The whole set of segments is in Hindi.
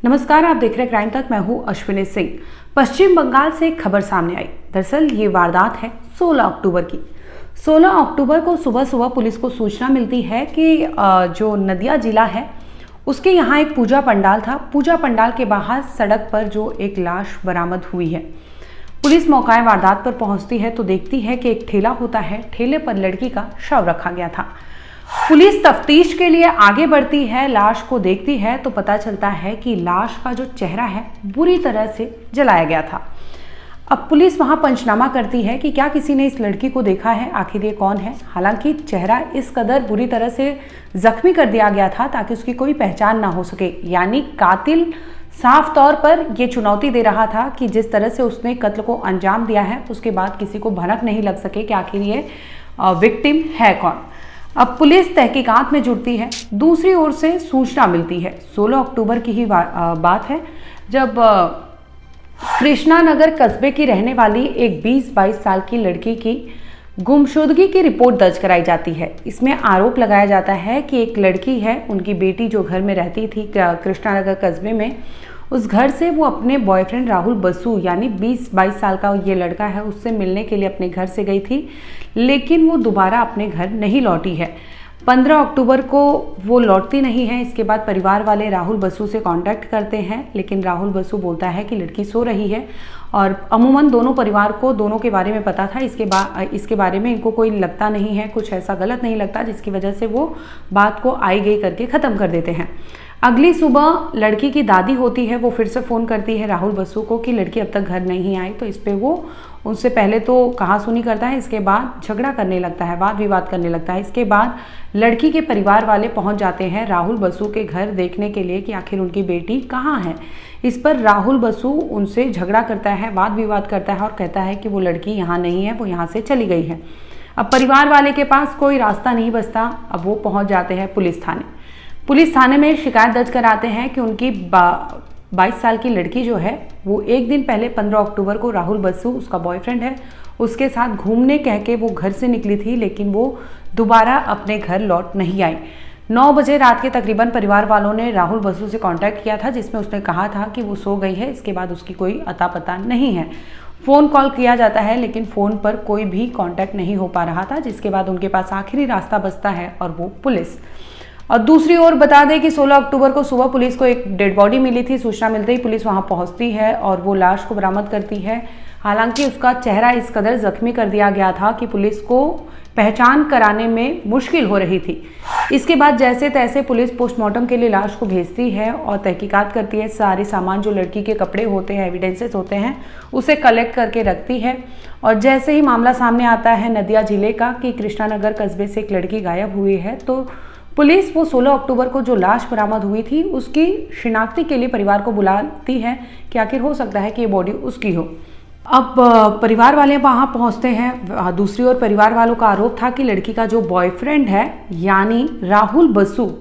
नमस्कार, आप देख रहे हैं क्राइम तक। मैं हूं अश्विनी सिंह। पश्चिम बंगाल से एक खबर सामने आई। दरअसल ये वारदात है 16 अक्टूबर की। 16 अक्टूबर को सुबह सुबह पुलिस को सूचना मिलती है कि जो नदिया जिला है उसके यहाँ एक पूजा पंडाल था। पूजा पंडाल के बाहर सड़क पर जो एक लाश बरामद हुई है। पुलिस मौका वारदात पर पहुंचती है तो देखती है कि एक ठेला होता है, ठेले पर लड़की का शव रखा गया था। पुलिस तफ्तीश के लिए आगे बढ़ती है, लाश को देखती है तो पता चलता है कि लाश का जो चेहरा है बुरी तरह से जलाया गया था। अब पुलिस वहां पंचनामा करती है कि क्या किसी ने इस लड़की को देखा है, आखिर ये कौन है। हालांकि चेहरा इस कदर बुरी तरह से जख्मी कर दिया गया था ताकि उसकी कोई पहचान ना हो सके। यानी कातिल साफ तौर पर यह चुनौती दे रहा था कि जिस तरह से उसने कत्ल को अंजाम दिया है उसके बाद किसी को भनक नहीं लग सके कि आखिर ये विक्टिम है कौन। अब पुलिस तहकीकात में जुटती है। दूसरी ओर से सूचना मिलती है, 16 अक्टूबर की ही बात है, जब कृष्णा नगर कस्बे की रहने वाली एक 20-22 साल की लड़की की गुमशुदगी की रिपोर्ट दर्ज कराई जाती है। इसमें आरोप लगाया जाता है कि एक लड़की है, उनकी बेटी जो घर में रहती थी कृष्णा नगर कस्बे में, उस घर से वो अपने बॉयफ्रेंड राहुल बसु यानी 20-22 साल का ये लड़का है, उससे मिलने के लिए अपने घर से गई थी, लेकिन वो दोबारा अपने घर नहीं लौटी है। 15 अक्टूबर को वो लौटती नहीं है। इसके बाद परिवार वाले राहुल बसु से कांटेक्ट करते हैं, लेकिन राहुल बसु बोलता है कि लड़की सो रही है और अमूमन दोनों परिवार को दोनों के बारे में पता था। इसके बारे में इनको कोई लगता नहीं है, कुछ ऐसा गलत नहीं लगता, जिसकी वजह से वो बात को आई गई करके ख़त्म कर देते हैं। अगली सुबह लड़की की दादी होती है, वो फिर से फ़ोन करती है राहुल बसु को कि लड़की अब तक घर नहीं आई। तो इस पर वो उनसे पहले तो कहासुनी करता है, इसके बाद झगड़ा करने लगता है, वाद विवाद करने लगता है। इसके बाद लड़की के परिवार वाले पहुंच जाते हैं राहुल बसु के घर देखने के लिए कि आखिर उनकी बेटी कहाँ है। इस पर राहुल बसु उनसे झगड़ा करता है, वाद विवाद करता है और कहता है कि वो लड़की यहाँ नहीं है, वो यहाँ से चली गई है। अब परिवार वाले के पास कोई रास्ता नहीं बचता। अब वो पहुँच जाते हैं पुलिस थाने। पुलिस थाने में शिकायत दर्ज कराते हैं कि उनकी 22 साल की लड़की जो है वो एक दिन पहले 15 अक्टूबर को राहुल बसु, उसका बॉयफ्रेंड है, उसके साथ घूमने कह के वो घर से निकली थी, लेकिन वो दोबारा अपने घर लौट नहीं आई। 9 बजे रात के तकरीबन परिवार वालों ने राहुल बसु से कांटेक्ट किया था, जिसमें उसने कहा था कि वो सो गई है। इसके बाद उसकी कोई अता पता नहीं है। फ़ोन कॉल किया जाता है, लेकिन फ़ोन पर कोई भी कांटेक्ट नहीं हो पा रहा था, जिसके बाद उनके पास आखिरी रास्ता बचता है और वो पुलिस। और दूसरी ओर बता दें कि 16 अक्टूबर को सुबह पुलिस को एक डेड बॉडी मिली थी। सूचना मिलते ही पुलिस वहां पहुंचती है और वो लाश को बरामद करती है। हालांकि उसका चेहरा इस कदर जख्मी कर दिया गया था कि पुलिस को पहचान कराने में मुश्किल हो रही थी। इसके बाद जैसे तैसे पुलिस पोस्टमार्टम के लिए लाश को भेजती है और तहकीकात करती है। सारे सामान जो लड़की के कपड़े होते हैं, एविडेंसेस होते हैं, उसे कलेक्ट करके रखती है। और जैसे ही मामला सामने आता है नदिया जिले का कि कृष्णा नगर कस्बे से एक लड़की गायब हुई है, तो पुलिस वो 16 अक्टूबर को जो लाश बरामद हुई थी उसकी शिनाख्ती के लिए परिवार को बुलाती है कि आखिर हो सकता है कि ये बॉडी उसकी हो। अब परिवार वाले वहाँ पहुँचते हैं। दूसरी ओर परिवार वालों का आरोप था कि लड़की का जो बॉयफ्रेंड है यानी राहुल बसु,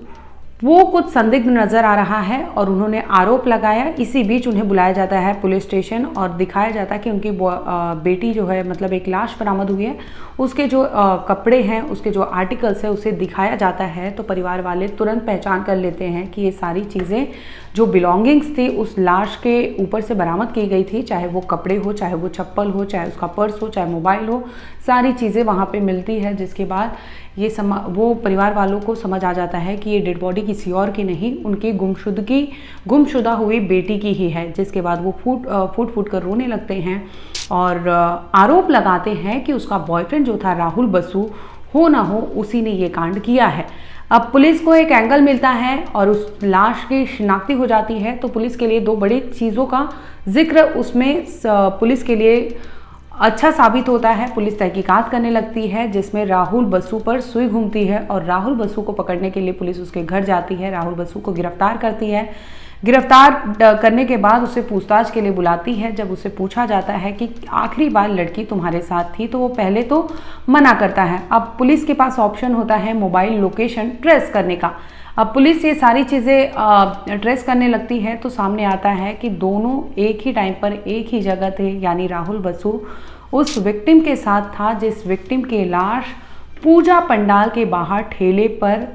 वो कुछ संदिग्ध नजर आ रहा है और उन्होंने आरोप लगाया। इसी बीच उन्हें बुलाया जाता है पुलिस स्टेशन और दिखाया जाता है कि उनकी बेटी जो है, मतलब एक लाश बरामद हुई है, उसके जो कपड़े हैं, उसके जो आर्टिकल्स है, उसे दिखाया जाता है। तो परिवार वाले तुरंत पहचान कर लेते हैं कि ये सारी चीज़ें जो बिलोंगिंग्स थी उस लाश के ऊपर से बरामद की गई थी, चाहे वो कपड़े हो, चाहे वो चप्पल हो, चाहे उसका पर्स हो, चाहे मोबाइल हो, सारी चीज़ें वहाँ पे मिलती है। जिसके बाद ये वो परिवार वालों को समझ आ जाता है कि ये डेड बॉडी किसी और की नहीं, उनकी गुमशुदा हुई बेटी की ही है। जिसके बाद वो फूट कर रोने लगते हैं और आरोप लगाते हैं कि उसका बॉयफ्रेंड जो था राहुल बसु, हो ना हो उसी ने ये कांड किया है। अब पुलिस को एक एंगल मिलता है और उस लाश की शिनाख्ती हो जाती है। तो पुलिस के लिए 2 बड़ी चीज़ों का जिक्र उसमें पुलिस के लिए अच्छा साबित होता है। पुलिस तहकीकात करने लगती है, जिसमें राहुल बसु पर सुई घूमती है और राहुल बसु को पकड़ने के लिए पुलिस उसके घर जाती है, राहुल बसु को गिरफ्तार करती है। गिरफ्तार करने के बाद उसे पूछताछ के लिए बुलाती है। जब उसे पूछा जाता है कि आखिरी बार लड़की तुम्हारे साथ थी, तो वो पहले तो मना करता है। अब पुलिस के पास ऑप्शन होता है मोबाइल लोकेशन ट्रेस करने का। अब पुलिस ये सारी चीज़ें ट्रेस करने लगती है तो सामने आता है कि दोनों एक ही टाइम पर एक ही जगह थे, यानी राहुल बसु उस विक्टिम के साथ था जिस विक्टिम की लाश पूजा पंडाल के बाहर ठेले पर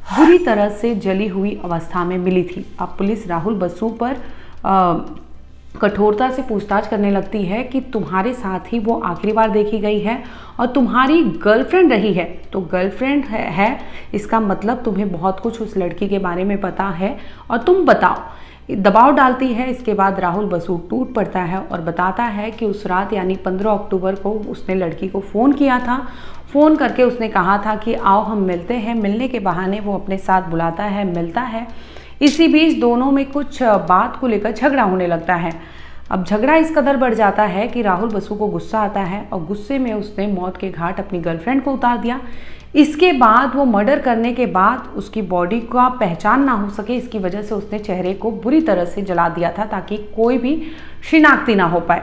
बुरी तरह से जली हुई अवस्था में मिली थी। अब पुलिस राहुल बसु पर कठोरता से पूछताछ करने लगती है कि तुम्हारे साथ ही वो आखिरी बार देखी गई है और तुम्हारी गर्लफ्रेंड रही है। तो गर्लफ्रेंड है इसका मतलब तुम्हें बहुत कुछ उस लड़की के बारे में पता है और तुम बताओ। दबाव डालती है। इसके बाद राहुल बसु टूट पड़ता है और बताता है कि उस रात यानी 15 अक्टूबर को उसने लड़की को फ़ोन किया था। फ़ोन करके उसने कहा था कि आओ हम मिलते हैं। मिलने के बहाने वो अपने साथ बुलाता है, मिलता है। इसी बीच दोनों में कुछ बात को लेकर झगड़ा होने लगता है। अब झगड़ा इस कदर बढ़ जाता है कि राहुल बसु को गुस्सा आता है और गुस्से में उसने मौत के घाट अपनी गर्लफ्रेंड को उतार दिया। इसके बाद वो मर्डर करने के बाद उसकी बॉडी का पहचान ना हो सके, इसकी वजह से उसने चेहरे को बुरी तरह से जला दिया था ताकि कोई भी शिनाख्ती ना हो पाए।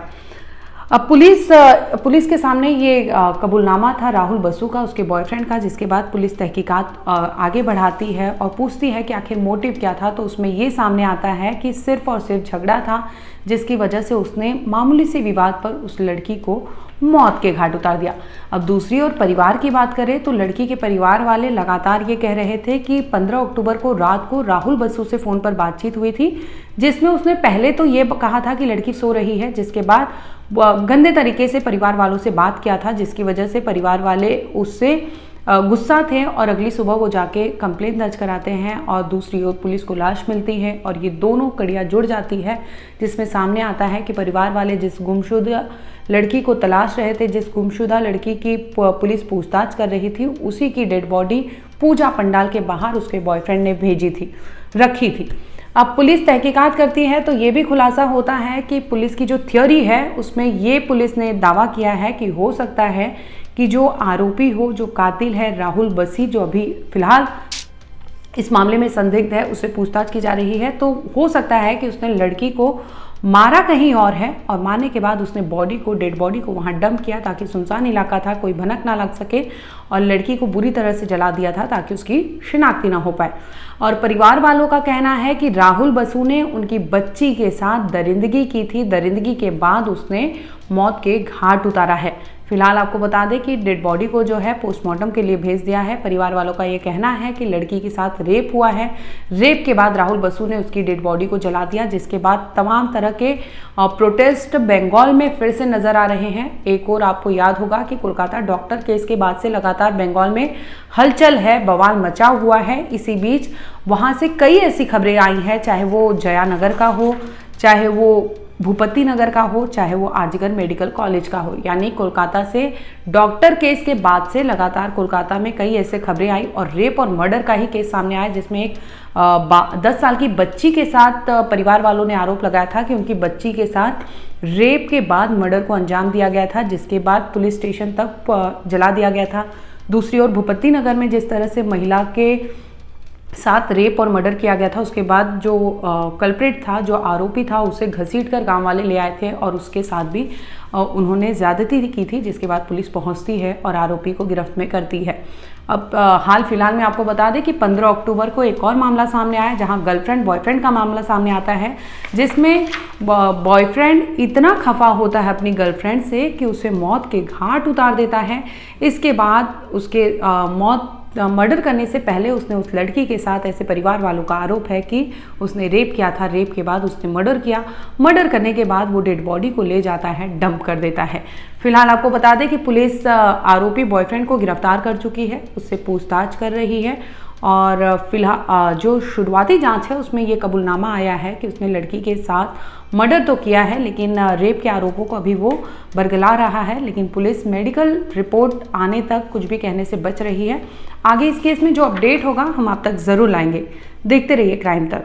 अब पुलिस के सामने ये कबूलनामा था राहुल बसु का, उसके बॉयफ्रेंड का, जिसके बाद पुलिस तहकीकात आगे बढ़ाती है और पूछती है कि आखिर मोटिव क्या था। तो उसमें ये सामने आता है कि सिर्फ और सिर्फ झगड़ा था, जिसकी वजह से उसने मामूली से विवाद पर उस लड़की को मौत के घाट उतार दिया। अब दूसरी ओर परिवार की बात करें तो लड़की के परिवार वाले लगातार ये कह रहे थे कि 15 अक्टूबर को रात को राहुल बसु से फ़ोन पर बातचीत हुई थी, जिसमें उसने पहले तो ये कहा था कि लड़की सो रही है, जिसके बाद गंदे तरीके से परिवार वालों से बात किया था, जिसकी वजह से परिवार वाले उससे गुस्सा थे और अगली सुबह वो जाके कंप्लेंट दर्ज कराते हैं और दूसरी ओर पुलिस को लाश मिलती है और ये दोनों कड़ियाँ जुड़ जाती है, जिसमें सामने आता है कि परिवार वाले जिस गुमशुदा लड़की को तलाश रहे थे, जिस गुमशुदा लड़की की पुलिस पूछताछ कर रही थी, उसी की डेड बॉडी पूजा पंडाल के बाहर उसके बॉयफ्रेंड ने रखी थी। अब पुलिस तहकीकात करती है तो ये भी खुलासा होता है कि पुलिस की जो थ्योरी है उसमें ये पुलिस ने दावा किया है कि हो सकता है कि जो आरोपी हो, जो कातिल है राहुल बसी, जो अभी फिलहाल इस मामले में संदिग्ध है, उससे पूछताछ की जा रही है, तो हो सकता है कि उसने लड़की को मारा कहीं और है और मारने के बाद उसने डेड बॉडी को वहां डंप किया ताकि सुनसान इलाका था, कोई भनक ना लग सके, और लड़की को बुरी तरह से जला दिया था ताकि उसकी शिनाख्ती ना हो पाए। और परिवार वालों का कहना है कि राहुल बसु ने उनकी बच्ची के साथ दरिंदगी की थी, दरिंदगी के बाद उसने मौत के घाट उतारा है। फिलहाल आपको बता दें कि डेड बॉडी को जो है पोस्टमार्टम के लिए भेज दिया है। परिवार वालों का ये कहना है कि लड़की के साथ रेप हुआ है। रेप के बाद राहुल बसु ने उसकी डेड बॉडी को जला दिया, जिसके बाद तमाम तरह के प्रोटेस्ट बंगाल में फिर से नजर आ रहे हैं। एक और आपको याद होगा कि कोलकाता डॉक्टर केस के बाद से लगातार बंगाल में हलचल है, बवाल मचा हुआ है। इसी बीच वहां से कई ऐसी खबरें आई हैं, चाहे वो जयानगर का हो, चाहे वो भूपति नगर का हो, चाहे वो आरजीकर मेडिकल कॉलेज का हो, यानी कोलकाता से डॉक्टर केस के बाद से लगातार कोलकाता में कई ऐसे खबरें आई और रेप और मर्डर का ही केस सामने आया, जिसमें एक 10 साल की बच्ची के साथ परिवार वालों ने आरोप लगाया था कि उनकी बच्ची के साथ रेप के बाद मर्डर को अंजाम दिया गया था, जिसके बाद पुलिस स्टेशन तक जला दिया गया था। दूसरी ओर भूपति नगर में जिस तरह से महिला के साथ रेप और मर्डर किया गया था, उसके बाद जो कल्प्रिट था, जो आरोपी था, उसे घसीटकर गांव वाले ले आए थे और उसके साथ भी उन्होंने ज़्यादती की थी, जिसके बाद पुलिस पहुंचती है और आरोपी को गिरफ्त में करती है। अब हाल फिलहाल में आपको बता दें कि 15 अक्टूबर को एक और मामला सामने आया, जहां गर्लफ्रेंड बॉयफ्रेंड का मामला सामने आता है, जिसमें बॉयफ्रेंड इतना खफा होता है अपनी गर्लफ्रेंड से कि उसे मौत के घाट उतार देता है। इसके बाद उसके मर्डर करने से पहले उसने उस लड़की के साथ, ऐसे परिवार वालों का आरोप है कि उसने रेप किया था। रेप के बाद उसने मर्डर किया। मर्डर करने के बाद वो डेड बॉडी को ले जाता है, डंप कर देता है। फिलहाल आपको बता दें कि पुलिस आरोपी बॉयफ्रेंड को गिरफ्तार कर चुकी है, उससे पूछताछ कर रही है और फिलहाल जो शुरुआती जांच है उसमें ये कबूलनामा आया है कि उसने लड़की के साथ मर्डर तो किया है, लेकिन रेप के आरोपों को अभी वो बरगला रहा है। लेकिन पुलिस मेडिकल रिपोर्ट आने तक कुछ भी कहने से बच रही है। आगे इस केस में जो अपडेट होगा हम आप तक ज़रूर लाएंगे। देखते रहिए क्राइम तक।